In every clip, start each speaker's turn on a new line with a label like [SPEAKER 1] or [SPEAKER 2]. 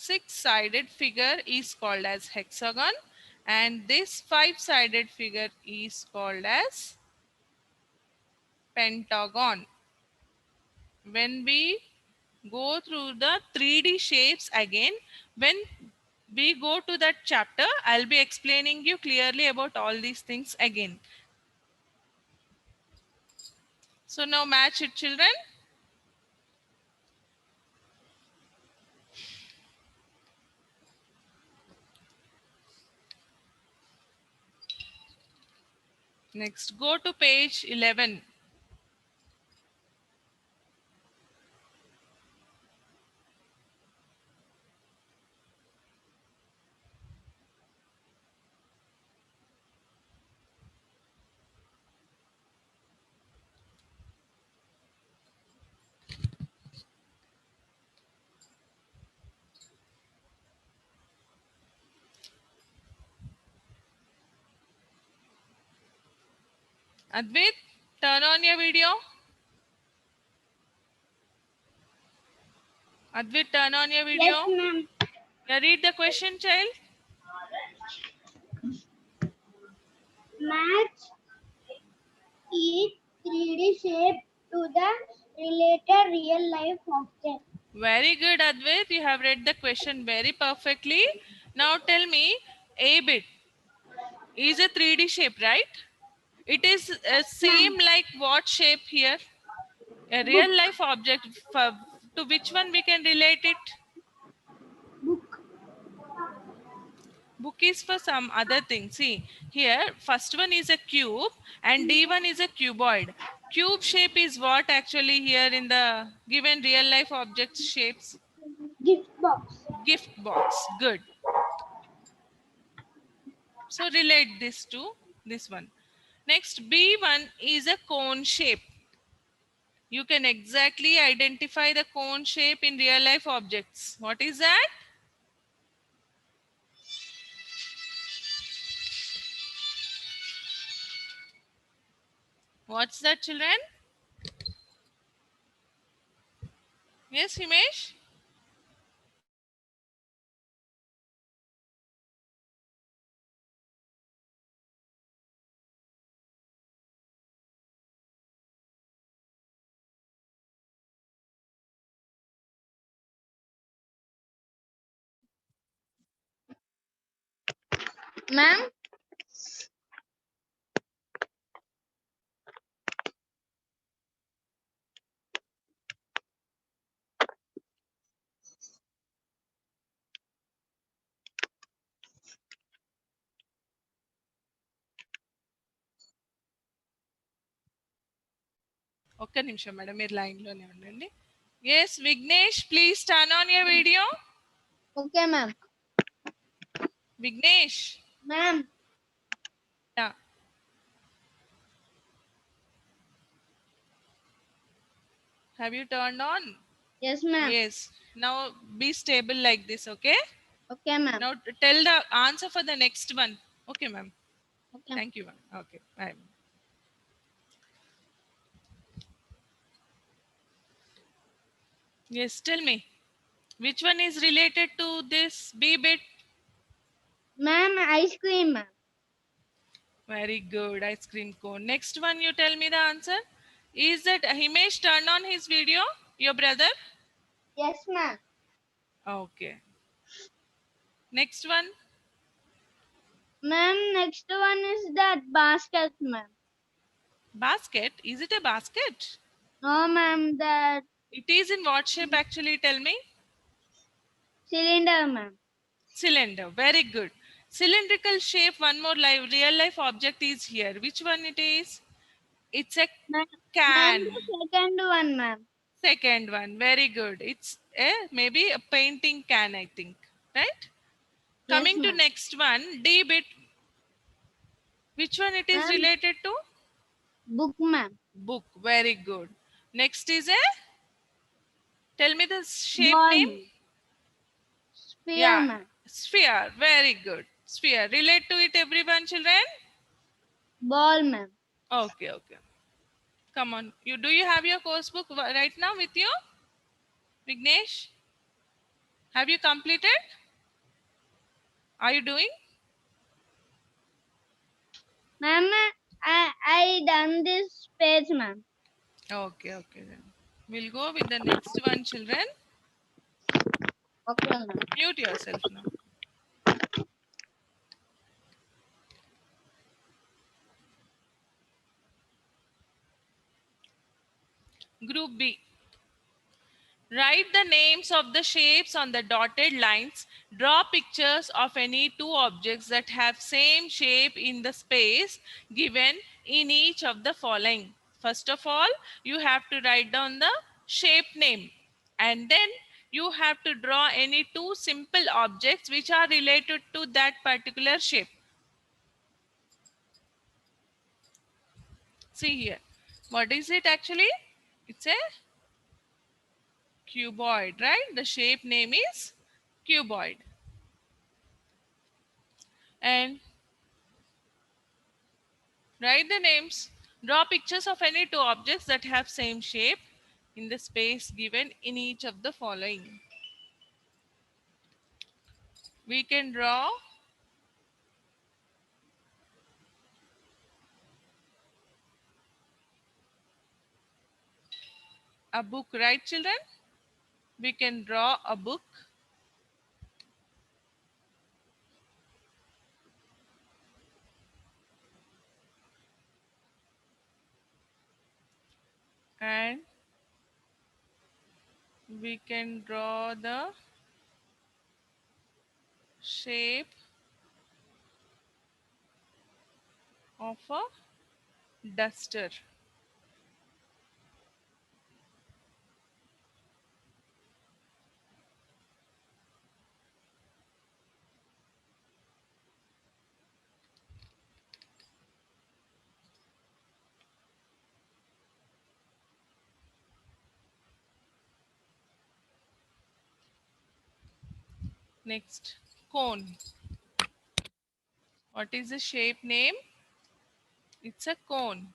[SPEAKER 1] six-sided figure is called as hexagon, and this five-sided figure is called as pentagon. When we go through the 3D shapes again, when we go to that chapter, I'll be explaining you clearly about all these things again. So now match it, children. Next, go to page 11. Advait, turn on your video. Advait, turn on your video.
[SPEAKER 2] Yes, ma'am.
[SPEAKER 1] Yeah, read the question, child.
[SPEAKER 2] Match each 3D shape to the related real life object.
[SPEAKER 1] Very good, Advait. You have read the question very perfectly. Now tell me, A bit is a 3D shape, right? It is same
[SPEAKER 2] Ma'am.
[SPEAKER 1] like what shape here? A
[SPEAKER 2] Book.
[SPEAKER 1] real life object. To which one we can relate it?
[SPEAKER 2] Book.
[SPEAKER 1] Book is for some other thing. See, here first one is a cube and D1 is a cuboid. Cube shape is what actually here in the given real life object shapes?
[SPEAKER 2] Gift box.
[SPEAKER 1] Gift box. Good. So relate this to this one. Next, B1 is a cone shape. You can exactly identify the cone shape in real life objects. What is that? What's that, children? Yes, Himesh?
[SPEAKER 2] Ma'am.
[SPEAKER 1] ఒక్క నిమిషం madam మీరు లైన్లోనే ఉండండి. Yes Vignesh please turn on your video.
[SPEAKER 2] Okay, ma'am.
[SPEAKER 1] Vignesh.
[SPEAKER 2] Ma'am.
[SPEAKER 1] Have you turned on?
[SPEAKER 2] Yes, ma'am.
[SPEAKER 1] Yes. Now be stable like this, okay?
[SPEAKER 2] Okay, ma'am.
[SPEAKER 1] Now tell the answer for the next one. Okay, ma'am.
[SPEAKER 2] Okay.
[SPEAKER 1] Thank you, ma'am. Okay, bye. Yes, tell me. Which one is related to this B bit?
[SPEAKER 2] Ma'am, ice cream, ma'am.
[SPEAKER 1] Very good, ice cream cone. Next one, you tell me the answer. Is that Himesh turned on his video? Your brother?
[SPEAKER 2] Yes, ma'am.
[SPEAKER 1] Okay. Next one.
[SPEAKER 2] Ma'am, next one is that basket, ma'am.
[SPEAKER 1] Basket. Is it a basket?
[SPEAKER 2] No, ma'am, that
[SPEAKER 1] It is in what shape actually? Tell me.
[SPEAKER 2] cylinder, ma'am.
[SPEAKER 1] Cylinder. Very good. Cylindrical shape. One more live real life object is here. Which one it is? It's a
[SPEAKER 2] Ma'am,
[SPEAKER 1] can.
[SPEAKER 2] the second one, ma'am.
[SPEAKER 1] Second one. Very good. It's a maybe a painting can, I think. Right?
[SPEAKER 2] Yes,
[SPEAKER 1] Coming to
[SPEAKER 2] ma'am.
[SPEAKER 1] next one. D bit. Which one it is
[SPEAKER 2] Ma'am,
[SPEAKER 1] related to?
[SPEAKER 2] book, ma'am.
[SPEAKER 1] Book. Very good. Next is a. Tell me the shape
[SPEAKER 2] Ball,
[SPEAKER 1] name.
[SPEAKER 2] ma'am. Sphere,
[SPEAKER 1] Yeah.
[SPEAKER 2] ma'am.
[SPEAKER 1] Sphere. Very good. Sphere. Relate to it, everyone, children.
[SPEAKER 2] Ball, ma'am.
[SPEAKER 1] Okay. Okay. Come on. Do you have your course book right now with you? Vignesh? Have you completed? Are you doing?
[SPEAKER 2] Ma'am, I done this page, ma'am.
[SPEAKER 1] Okay, okay then. We'll go with the next one, children.
[SPEAKER 2] Okay, ma'am.
[SPEAKER 1] Mute yourself now. Group B. Write the names of the shapes on the dotted lines. Draw pictures of any two objects that have same shape in the space given in each of the following. First of all, you have to write down the shape name, and then you have to draw any two simple objects which are related to that particular shape. See here. What is it actually? It's a cuboid, right? The shape name is cuboid. And write the names. Draw pictures of any two objects that have same shape in the space given in each of the following. We can draw a book, right children? We can draw a book, and we can draw the shape of a duster. Next, cone. What is the shape name? It's a cone.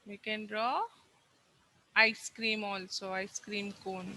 [SPEAKER 1] We can draw ice cream also, ice cream cone.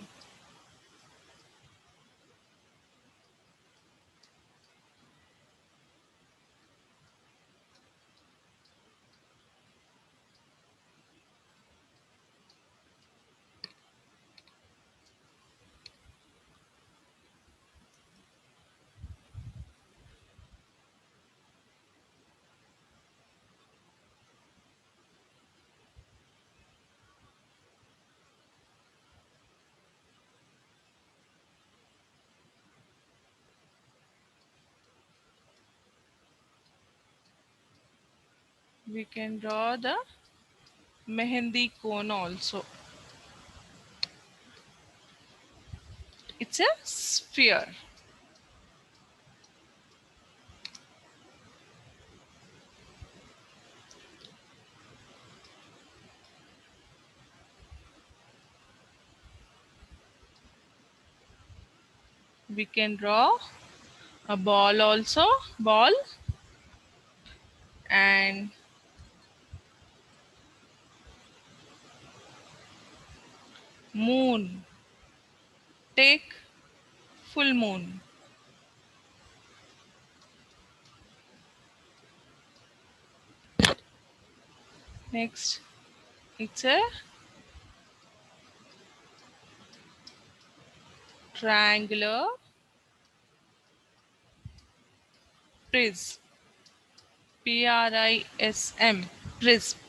[SPEAKER 1] We can draw the mehendi cone also. It's a sphere. We can draw a ball also, ball, and moon. Take full moon. Next, it's a triangular prism. Prism. Prism.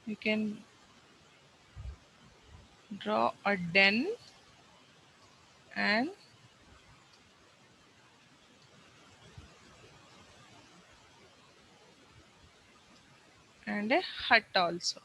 [SPEAKER 1] We can draw a den and a hut also.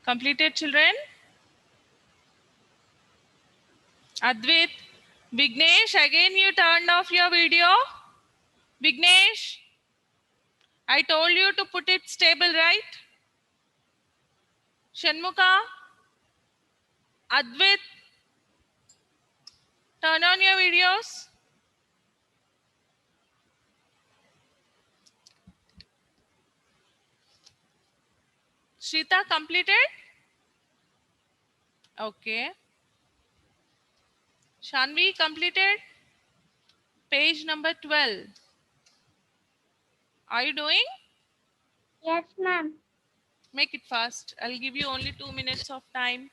[SPEAKER 1] Completed, children? Advait, Vignesh, again you turned off your video. Vignesh, I told you to put it stable, right? Shanmuka, Advait, turn on your videos. Shrita, completed? Okay. Shanvi, completed? Page number 12. Are you doing?
[SPEAKER 2] Yes, ma'am.
[SPEAKER 1] Make it fast. I'll give you only 2 minutes of time.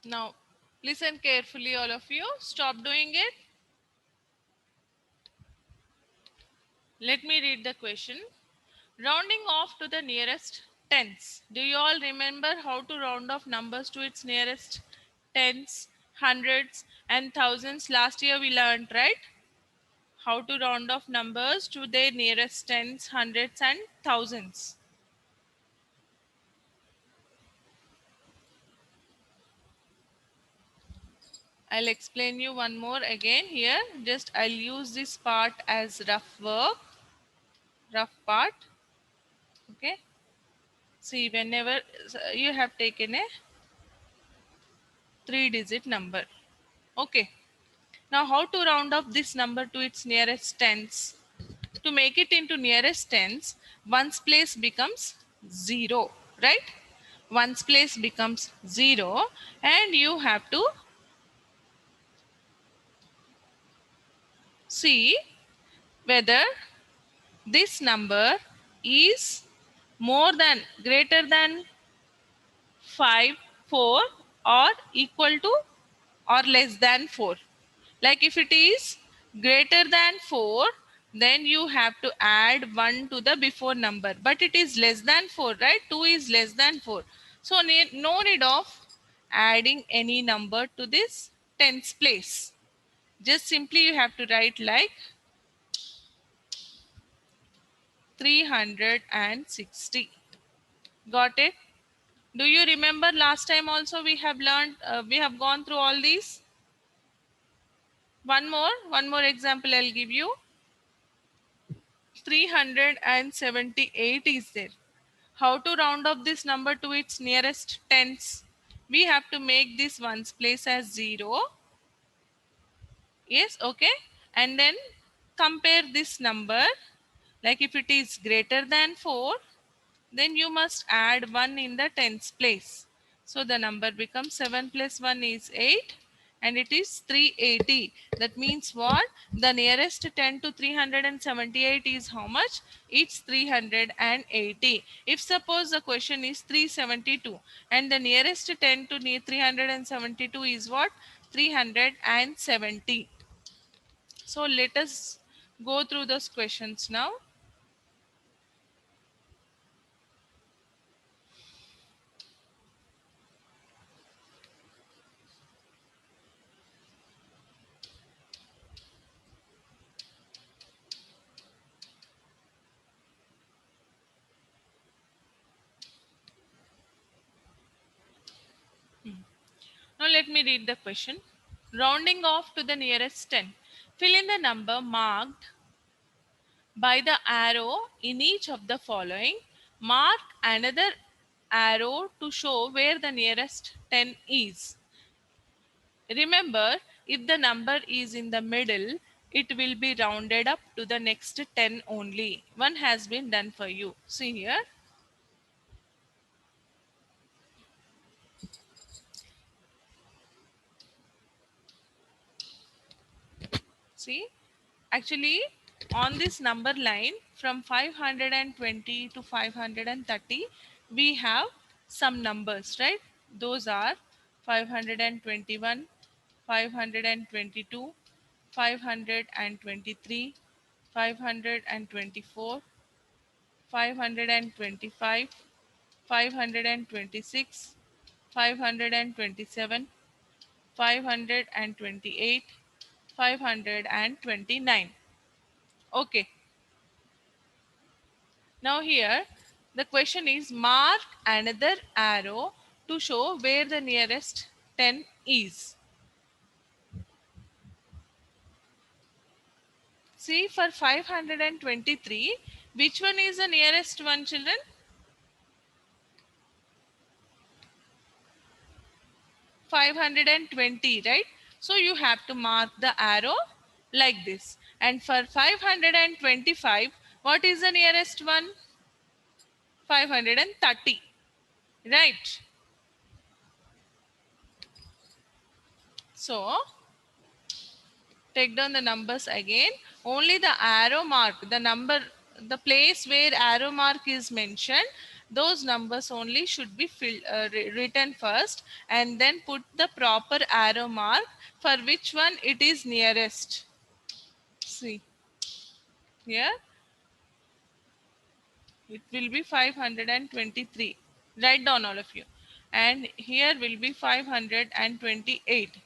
[SPEAKER 1] Now, listen carefully, all of you. Stop doing it. Let me read the question. Rounding off to the nearest tens. Do you all remember how to round off numbers to its nearest tens, hundreds, and thousands? Last year we learned, right? How to round off numbers to their nearest tens, hundreds, and thousands. I'll explain you one more again here. Just I'll use this part as rough work, rough part. Okay. See, whenever you have taken a 3-digit number. Okay. Now, how to round off this number to its nearest tens? To make it into nearest tens, ones place becomes 0, right? Ones place becomes 0, and you have to see whether this number is more than, greater than 5, 4, or equal to or less than 4. Like if it is greater than 4, then you have to add 1 to the before number. But it is less than 4, right? 2 is less than 4. So no need of adding any number to this tens place. Just simply you have to write like 360. Got it? Do you remember last time also we have learned, we have gone through all these? One more example I'll give you. 378 is there. How to round up this number to its nearest tens? We have to make this ones place as 0. Yes, okay. And then compare this number. Like if it is greater than 4, then you must add 1 in the tens place. So the number becomes 7 plus 1 is 8, and it is 380. That means what? The nearest 10 to 378 is how much? It's 380. If suppose the question is 372 and the nearest 10 to 372 is what? 370. So let us go through those questions now. Now let me read the question. Rounding off to the nearest 10. Fill in the number marked by the arrow in each of the following. Mark another arrow to show where the nearest 10 is. Remember, if the number is in the middle, it will be rounded up to the next 10 only. One has been done for you. See here. See, actually on this number line from 520 to 530, we have some numbers, right? Those are 521, 522, 523, 524, 525, 526, 527, 528, 529. Okay. Now here the question is mark another arrow to show where the nearest 10 is. See, for 523, which one is the nearest one, children? 520, right? So you have to mark the arrow like this. And for 525, what is the nearest one? 530, right? So take down the numbers again. Only the arrow mark, the number, the place where arrow mark is mentioned, those numbers only should be written first, and then put the proper arrow mark for which one it is nearest. See here, it will be 523. Write down all of you. And here will be 528.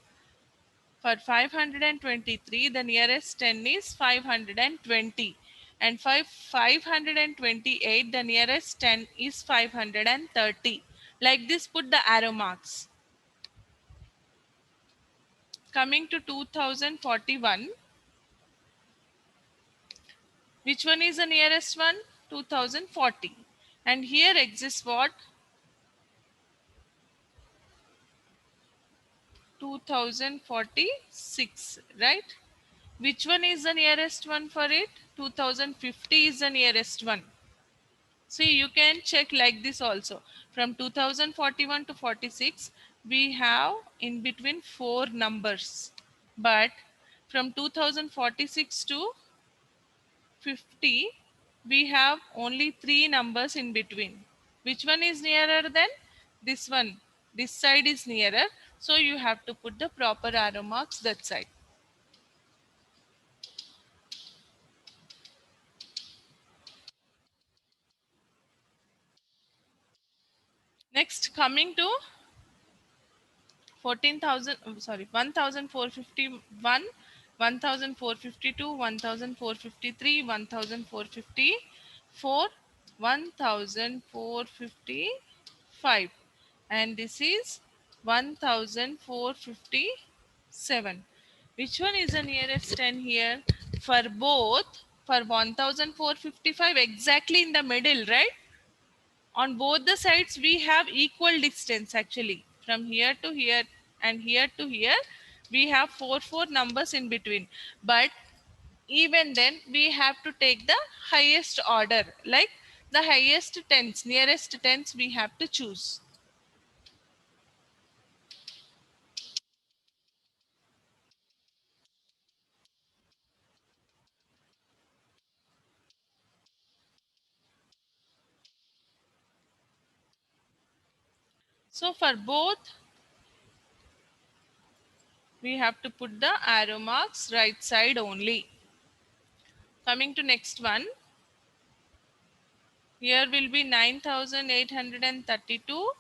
[SPEAKER 1] For 523, the nearest 10 is 520. And for 528, the nearest 10 is 530. Like this, put the arrow marks. Coming to 2041, which one is the nearest one? 2040. And here exists what? 2046, right? Which one is the nearest one for it? 2050 is the nearest one. See, you can check like this also. From 2041 to 46, we have in between 4 numbers. But from 2046 to 50, we have only 3 numbers in between. Which one is nearer than? This one. This side is nearer. So you have to put the proper arrow marks that side. Next, coming to 14,000, sorry, 1,451, 1,452, 1,453, 1,454, 1,455, and this is 1,457. Which one is the nearest 10 here? For both, for 1,455, exactly in the middle, right? On both the sides we have equal distance actually. From here to here and here to here, we have four numbers in between. But even then we have to take the highest order, like the highest tens, nearest tens we have to choose. So for both we have to put the arrow marks right side only. Coming to next one, here will be 9,832,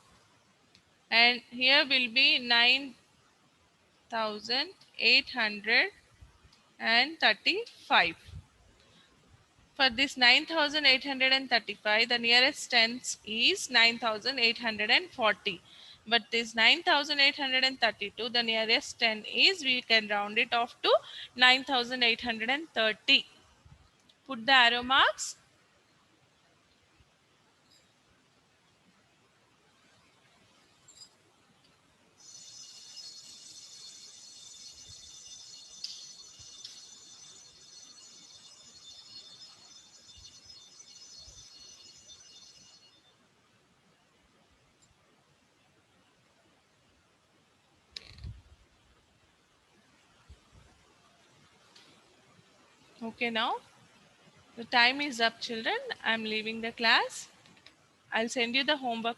[SPEAKER 1] and here will be 9,835. For this 9,835, the nearest tens is 9,840. But this 9,832, the nearest 10 is, we can round it off to 9,830. Put the arrow marks. Okay, now the time is up, children. I'm leaving the class. I'll send you the homework.